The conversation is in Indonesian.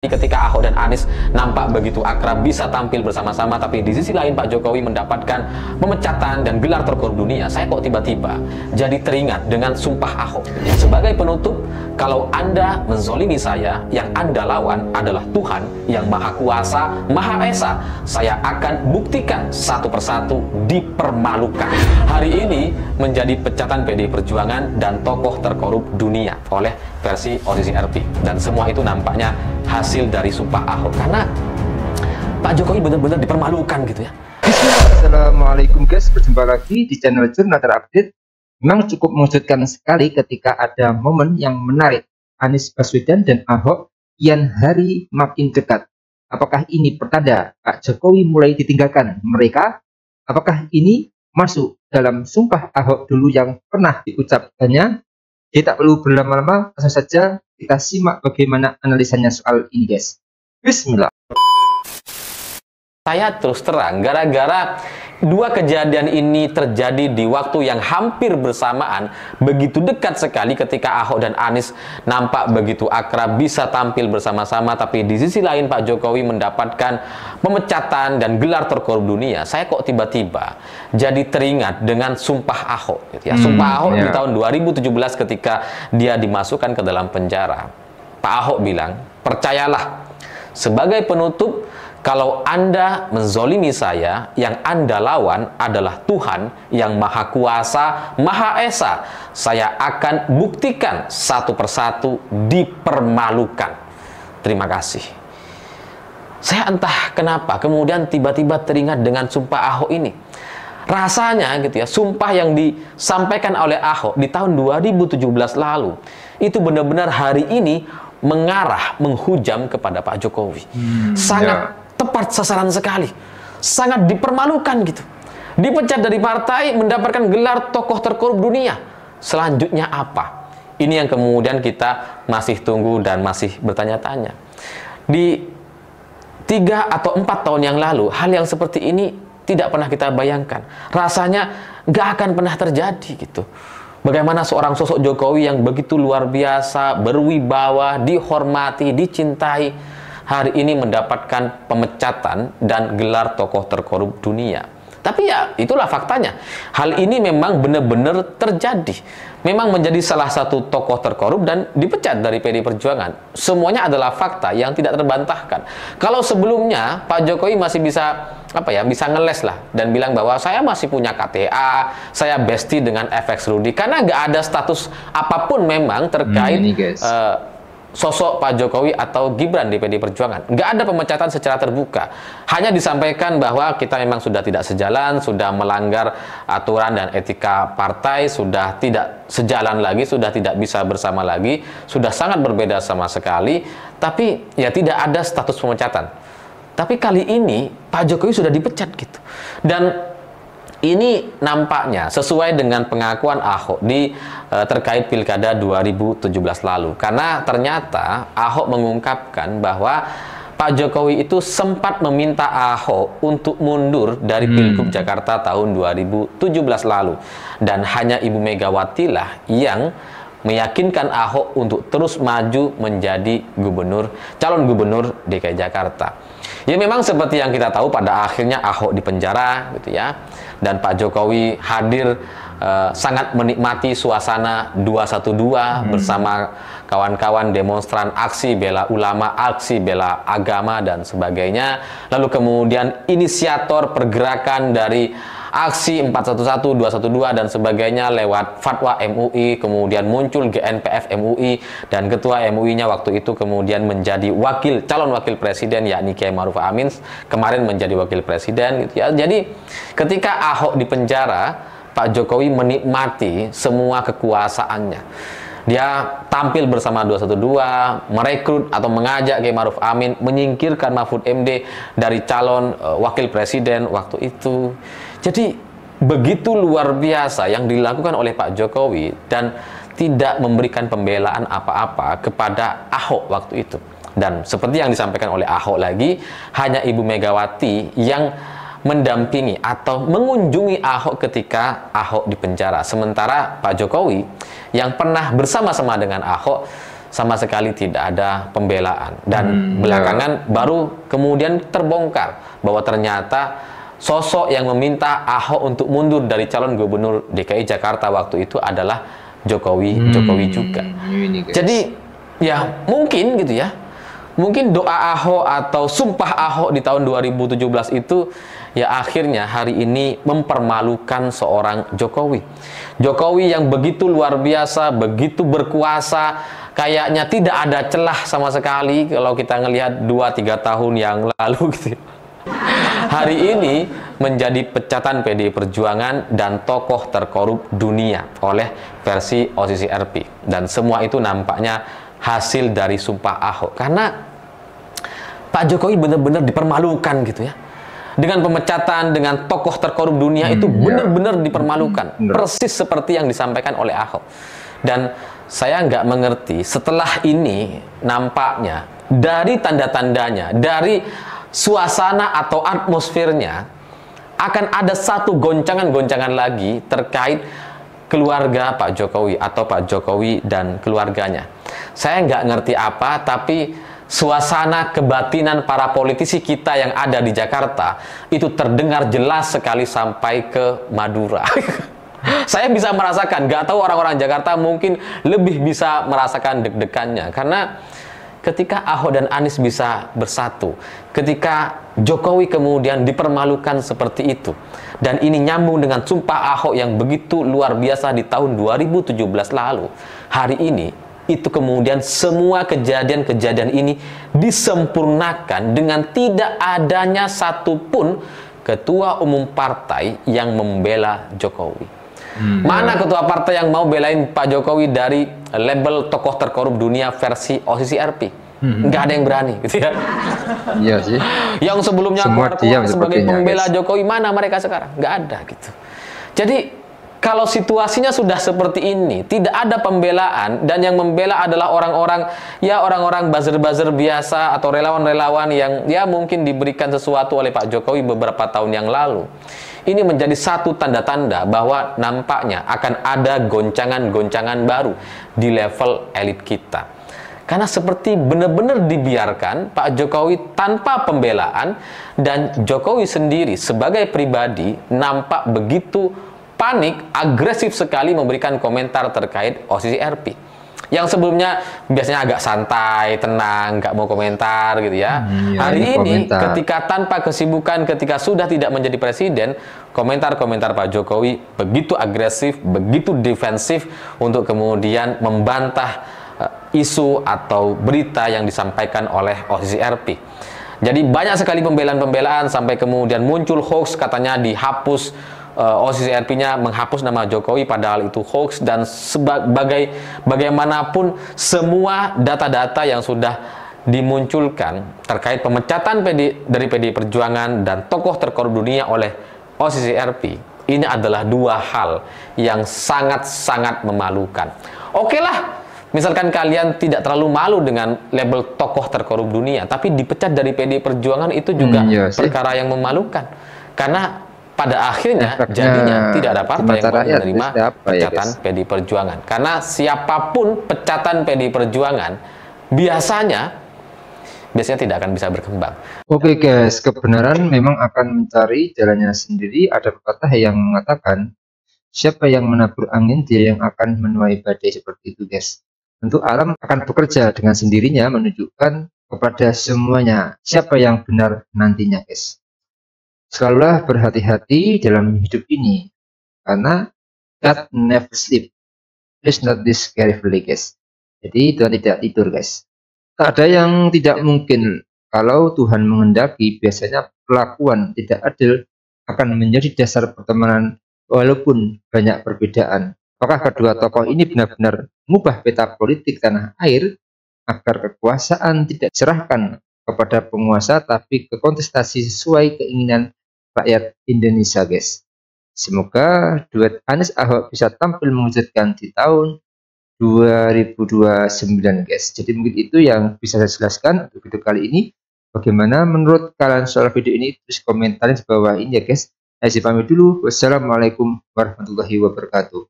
Ketika Ahok dan Anies nampak begitu akrab, bisa tampil bersama-sama, tapi di sisi lain Pak Jokowi mendapatkan pemecatan dan gelar terkorup dunia. Saya kok tiba-tiba jadi teringat dengan sumpah Ahok. Sebagai penutup, kalau Anda menzolimi saya, yang Anda lawan adalah Tuhan yang Maha Kuasa, Maha Esa. Saya akan buktikan satu persatu, dipermalukan. Hari ini menjadi pecatan PDI Perjuangan dan tokoh terkorup dunia oleh versi OCCRP. Dan semua itu nampaknya hasil dari sumpah Ahok, karena Pak Jokowi benar-benar dipermalukan gitu ya. Assalamualaikum guys, berjumpa lagi di channel Jurnal Terupdate. Memang cukup mengejutkan sekali ketika ada momen yang menarik Anies Baswedan dan Ahok kian hari makin dekat. Apakah ini pertanda Pak Jokowi mulai ditinggalkan mereka? Apakah ini masuk dalam sumpah Ahok dulu yang pernah diucapkannya? Jadi tak perlu berlama-lama, langsung saja kita simak bagaimana analisanya soal ini guys. Bismillah. Saya terus terang, gara-gara dua kejadian ini terjadi di waktu yang hampir bersamaan, begitu dekat sekali ketika Ahok dan Anies nampak begitu akrab, bisa tampil bersama-sama, tapi di sisi lain Pak Jokowi mendapatkan pemecatan dan gelar terkorup dunia. Saya kok tiba-tiba jadi teringat dengan sumpah Ahok gitu ya. Sumpah Ahok di tahun 2017 ketika dia dimasukkan ke dalam penjara. Pak Ahok bilang, percayalah, sebagai penutup, kalau Anda menzolimi saya, yang Anda lawan adalah Tuhan yang Maha Kuasa, Maha Esa. Saya akan buktikan satu persatu, dipermalukan. Terima kasih. Saya entah kenapa kemudian tiba-tiba teringat dengan sumpah Ahok ini. Rasanya gitu ya, sumpah yang disampaikan oleh Ahok di tahun 2017 lalu itu benar-benar hari ini mengarah, menghujam kepada Pak Jokowi. Sangat tepat sasaran sekali, sangat dipermalukan gitu. Dipecat dari partai, mendapatkan gelar tokoh terkorup dunia. Selanjutnya apa? Ini yang kemudian kita masih tunggu dan masih bertanya-tanya. Di 3 atau 4 tahun yang lalu, hal yang seperti ini tidak pernah kita bayangkan. Rasanya nggak akan pernah terjadi gitu. Bagaimana seorang sosok Jokowi yang begitu luar biasa, berwibawa, dihormati, dicintai, hari ini mendapatkan pemecatan dan gelar tokoh terkorup dunia. Tapi ya itulah faktanya. Hal ini memang benar-benar terjadi. Memang menjadi salah satu tokoh terkorup dan dipecat dari PDI Perjuangan. Semuanya adalah fakta yang tidak terbantahkan. Kalau sebelumnya Pak Jokowi masih bisa bisa ngeles lah dan bilang bahwa saya masih punya KTA, saya bestie dengan FX Rudy, karena nggak ada status apapun memang terkait sosok Pak Jokowi atau Gibran di PDI Perjuangan. Nggak ada pemecatan secara terbuka. Hanya disampaikan bahwa kita memang sudah tidak sejalan, sudah melanggar aturan dan etika partai, sudah tidak sejalan lagi, sudah tidak bisa bersama lagi, sudah sangat berbeda sama sekali, tapi ya tidak ada status pemecatan. Tapi kali ini Pak Jokowi sudah dipecat gitu. Dan ini nampaknya sesuai dengan pengakuan Ahok terkait Pilkada 2017 lalu. Karena ternyata Ahok mengungkapkan bahwa Pak Jokowi itu sempat meminta Ahok untuk mundur dari Pilgub Jakarta tahun 2017 lalu. Dan hanya Ibu Megawati lah yang meyakinkan Ahok untuk terus maju menjadi calon gubernur DKI Jakarta. Ya memang seperti yang kita tahu, pada akhirnya Ahok dipenjara gitu ya. Dan Pak Jokowi hadir sangat menikmati suasana 212 bersama kawan-kawan demonstran, aksi bela ulama, aksi bela agama dan sebagainya. Lalu kemudian inisiator pergerakan dari aksi 411, 212 dan sebagainya lewat fatwa MUI, kemudian muncul GNPF MUI, dan ketua MUI-nya waktu itu kemudian menjadi calon wakil presiden, yakni Kiai Ma'ruf Amin, kemarin menjadi wakil presiden gitu ya. Jadi ketika Ahok dipenjara, Pak Jokowi menikmati semua kekuasaannya. Dia tampil bersama 212, merekrut atau mengajak Kiai Ma'ruf Amin menyingkirkan Mahfud MD dari calon wakil presiden waktu itu. Jadi begitu luar biasa yang dilakukan oleh Pak Jokowi dan tidak memberikan pembelaan apa-apa kepada Ahok waktu itu. Dan seperti yang disampaikan oleh Ahok lagi, hanya Ibu Megawati yang mendampingi atau mengunjungi Ahok ketika Ahok dipenjara. Sementara Pak Jokowi yang pernah bersama-sama dengan Ahok sama sekali tidak ada pembelaan. Dan belakangan baru kemudian terbongkar bahwa ternyata sosok yang meminta Ahok untuk mundur dari calon gubernur DKI Jakarta waktu itu adalah Jokowi juga. Jadi ya mungkin gitu ya, mungkin doa Ahok atau sumpah Ahok di tahun 2017 itu ya akhirnya hari ini mempermalukan seorang Jokowi. Jokowi yang begitu luar biasa, begitu berkuasa, kayaknya tidak ada celah sama sekali kalau kita ngelihat 2-3 tahun yang lalu gitu. Hari ini menjadi pecatan PDI Perjuangan dan tokoh terkorup dunia oleh versi OCCRP. Dan semua itu nampaknya hasil dari sumpah Ahok. Karena Pak Jokowi benar-benar dipermalukan gitu ya. Dengan pemecatan, dengan tokoh terkorup dunia itu benar-benar dipermalukan. Persis seperti yang disampaikan oleh Ahok. Dan saya nggak mengerti setelah ini nampaknya dari tanda-tandanya, dari suasana atau atmosfernya akan ada satu goncangan-goncangan lagi terkait keluarga Pak Jokowi atau Pak Jokowi dan keluarganya. Saya nggak ngerti apa, tapi suasana kebatinan para politisi kita yang ada di Jakarta itu terdengar jelas sekali sampai ke Madura. Saya bisa merasakan, nggak tahu orang-orang Jakarta mungkin lebih bisa merasakan deg-degannya, karena ketika Ahok dan Anies bisa bersatu, ketika Jokowi kemudian dipermalukan seperti itu, dan ini nyambung dengan sumpah Ahok yang begitu luar biasa di tahun 2017 lalu, hari ini itu kemudian semua kejadian-kejadian ini disempurnakan dengan tidak adanya satupun ketua umum partai yang membela Jokowi. Mana ketua partai yang mau belain Pak Jokowi dari label tokoh terkorup dunia versi OCCRP? Nggak ada yang berani gitu ya. Iya sih. Yang sebelumnya keluar sebagai pembela Jokowi, mana mereka sekarang? Nggak ada gitu. Jadi kalau situasinya sudah seperti ini, tidak ada pembelaan, dan yang membela adalah orang-orang buzzer-buzzer biasa atau relawan-relawan yang ya mungkin diberikan sesuatu oleh Pak Jokowi beberapa tahun yang lalu. Ini menjadi satu tanda-tanda bahwa nampaknya akan ada goncangan-goncangan baru di level elit kita. Karena seperti benar-benar dibiarkan Pak Jokowi tanpa pembelaan, dan Jokowi sendiri sebagai pribadi nampak begitu panik, agresif sekali memberikan komentar terkait OCCRP. Yang sebelumnya biasanya agak santai, tenang, nggak mau komentar gitu ya. Hari ini ketika tanpa kesibukan, ketika sudah tidak menjadi presiden, komentar-komentar Pak Jokowi begitu agresif, begitu defensif untuk kemudian membantah isu atau berita yang disampaikan oleh OCCRP. Jadi banyak sekali pembelaan-pembelaan sampai kemudian muncul hoax, katanya dihapus, OCCRP-nya menghapus nama Jokowi padahal itu hoax, dan bagaimanapun semua data-data yang sudah dimunculkan terkait pemecatan dari PDI Perjuangan dan tokoh terkorup dunia oleh OCCRP, ini adalah dua hal yang sangat-sangat memalukan. Oke lah, misalkan kalian tidak terlalu malu dengan label tokoh terkorup dunia, tapi dipecat dari PDI Perjuangan itu juga perkara yang memalukan. Karena pada akhirnya jadinya tidak ada partai yang mau menerima pecatan PDI Perjuangan. Karena siapapun pecatan PDI Perjuangan biasanya tidak akan bisa berkembang. Oke guys, kebenaran memang akan mencari jalannya sendiri. Ada pepatah yang mengatakan, siapa yang menabur angin, dia yang akan menuai badai, seperti itu guys. Tentu alam akan bekerja dengan sendirinya menunjukkan kepada semuanya siapa yang benar nantinya guys. Selalulah berhati-hati dalam hidup ini, karena God never sleep. Please not this carefully guys. Jadi Tuhan tidak tidur guys. Tak ada yang tidak mungkin. Kalau Tuhan menghendaki, biasanya perlakuan tidak adil akan menjadi dasar pertemanan walaupun banyak perbedaan. Apakah kedua tokoh ini benar-benar mengubah peta politik tanah air agar kekuasaan tidak diserahkan kepada penguasa tapi ke kontestasi sesuai keinginan rakyat Indonesia guys. Semoga duet Anies Ahok bisa tampil mengejutkan di tahun 2029 guys. Jadi mungkin itu yang bisa saya jelaskan untuk video kali ini. Bagaimana menurut kalian soal video ini? Terus komentarin di bawah ini ya guys. Saya pamit dulu. Wassalamualaikum warahmatullahi wabarakatuh.